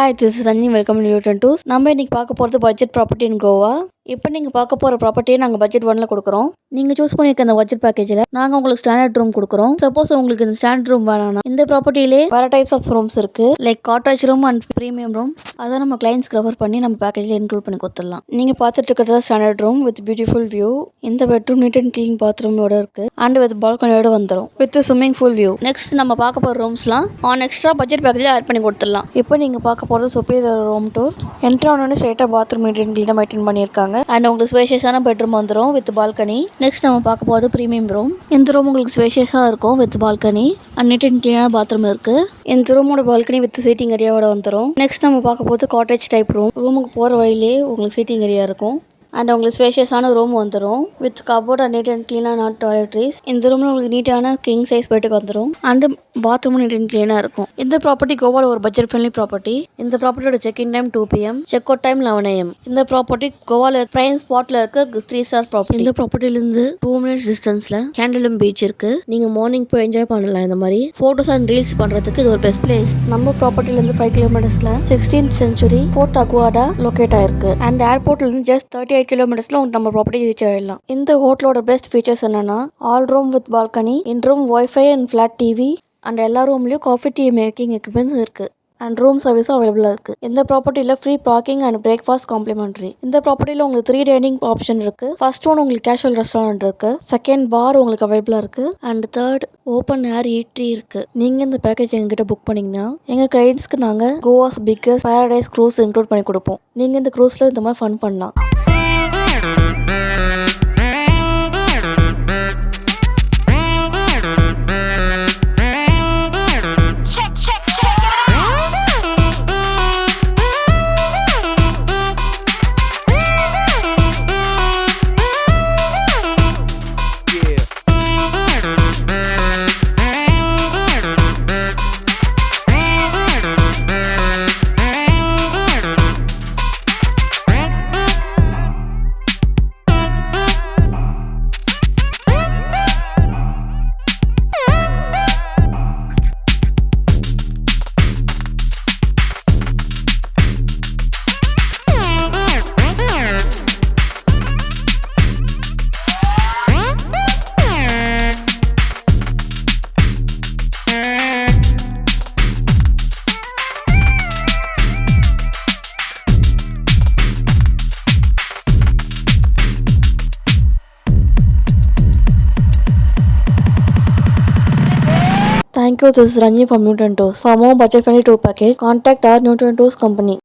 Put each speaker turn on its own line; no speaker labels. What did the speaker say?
Hi, this is Ranjini. Welcome to newtrend tools. நம்ம இன்னைக்கு பார்க்க போறது பட்ஜெட் ப்ராப்பர்ட்டி இன் கோவா. இப்போ நீங்க பார்க்க போற ப்ராப்பர்ட்டியை நாங்க பட்ஜெட் 1ல கொடுக்குறோம். நீங்க சூஸ் பண்ணிருக்க அந்த பட்ஜெட் பேக்கேஜ்ல நாங்க உங்களுக்கு ஸ்டாண்டர்ட் ரூம் கொடுக்குறோம். சப்போஸ் உங்களுக்கு இந்த ஸ்டாண்டர்ட் ரூம் வேணாம்னா இந்த ப்ராப்பர்ட்டிலே வேற டைப்ஸ் ஆஃப் ரூம்ஸ் இருக்கு. Like cottage room and premium room. அத நம்ம கிளையன்ட்ஸ்க்கு ரெஃபர் பண்ணி நம்ம பேக்கேஜ்ல இன்க்ளூட் பண்ணி கொடுத்துடலாம். நீங்க பார்த்துட்டு இருக்கிறது standard room with beautiful view. இந்த பெட்ரூம் நீட் அண்ட் க்ளீன் பாத்ரூமோட இருக்கு அண்ட் வித் பால்கனியோட வந்துரும் with swimming pool view. Next நம்ம பார்க்க போற ரூம்ஸ்லாம் ஆன் எக்ஸ்ட்ரா பட்ஜெட் பேக்கேஜ்ல ஆட் பண்ணி கொடுத்துடலாம். இப்போ நீங்க பார்க்க போறது சுப்பீரியர் ரூம் டூர். என்ட்ரி ஆனோட ஸ்ட்ரைட்டா பாத்ரூம் நீட் அண்ட் க்ளீனா மெயின்டைன் பண்ணிருக்காங்க அண்ட் உங்களுக்கு ஸ்பேஷியஸான பெட்ரூம் வந்துரும் வித் பால்கனி. நெக்ஸ்ட் நம்ம பார்க்க போறது பிரீமியம் ரூம். இந்த ரூம் உங்களுக்கு ஸ்பேஷியஸா இருக்கும் with balcony and neat and க்ளீனான பாத்ரூம் இருக்கு. இந்த ரூமோட பால்கனி வித் சீட்டிங் ஏரியாவோட வந்துரும். நெக்ஸ்ட் நம்ம பார்க்க போறது காட்டேஜ் டைப் ரூம். ரூமுக்கு போற வழியிலே உங்களுக்கு சீட்டிங் ஏரியா இருக்கும் அண்ட் உங்களுக்கு ஸ்பேஷியஸான ரூம் வந்துடும் with cupboard and neat and க்ளீனாக நாட் டாய்லெட்ரிஸ். இந்த ரூமில் உங்களுக்கு நீட்டான கிங் சைஸ் பெட்டுக்கு வந்துடும் அண்ட் பாத்ரூம் நீட் அண்ட் க்ளீனாக இருக்கும். இந்த ப்ராப்பர்ட்டி கோவாவில் ஒரு பட்ஜெட் ஃப்ரெண்ட்லி ப்ராப்பர்ட்டி. இந்த ப்ராப்பர்ட்டியோட check in time 2 PM, check out time 11 AM. இந்த ப்ராப்பர்ட்டி கோவாவில் பிரைம் ஸ்பாட்ல இருக்க 3 ஸ்டார் ப்ராப்பர்ட்டி. இந்த ப்ராப்பர்ட்டிலேருந்து 2 minutes டிஸ்டன்ஸ்ல கேண்டோலிம் பீச் இருக்கு. நீங்க மார்னிங் போய் என்ஜாய் பண்ணலாம். இந்த மாதிரி போட்டோஸ் அண்ட் ரீல்ஸ் பண்றதுக்கு இது ஒரு பெஸ்ட் பிளேஸ். நம்ம ப்ராப்பர்ட்டிலேருந்து 5 kilometers 16th century fort Aguada locate ஆயிருக்கு அண்ட் ஏர்போர்ட்லேருந்து ஜஸ்ட் 38 kilometers நம்ம ப்ராப்பர்ட்டி ரீச் ஆயிடலாம். இந்த ஹோட்டலோட பெஸ்ட் ஃபீச்சர்ஸ் என்னன்னா all room with balcony, in room wifi and flat TV and எல்லா ரூம்லயும் காஃபி டீ மேக்கிங் எக்யூப்மெண்ட்ஸ் இருக்கு அண்ட் ரூம் சர்வீஸும் அவைலபிளா இருக்கு. இந்த ப்ராப்பர்ட்டியில free parking and breakfast complimentary. இந்த ப்ராப்பர்ட்டியில உங்களுக்கு 3 டைனிங் ஆப்ஷன் இருக்கு. ஃபர்ஸ்ட் ஒன் உங்களுக்கு கேஷுவல் ரெஸ்டாரண்ட் இருக்கு, செகண்ட் பார் உங்களுக்கு அவைலபிளா இருக்கு அண்ட் தேர்ட் ஓப்பன் ஏர் ஈட்ரி இருக்கு. நீங்க இந்த பேக்கேஜ் எங்ககிட்ட புக் பண்ணீங்கன்னா எங்க கிளையன்ட்ஸ்க்கு நாங்க கோவாஸ் பிக்கஸ்ட் பாரடைஸ் க்ரூஸ் இன்க்ளூட் பண்ணி கொடுப்போம். நீங்க இந்த க்ரூஸ்ல இந்த மாதிரி ஃபன் பண்ணலாம். Thank you. This is Ranjini from newtrend tools. For more budget friendly tour package, contact our newtrend tools company.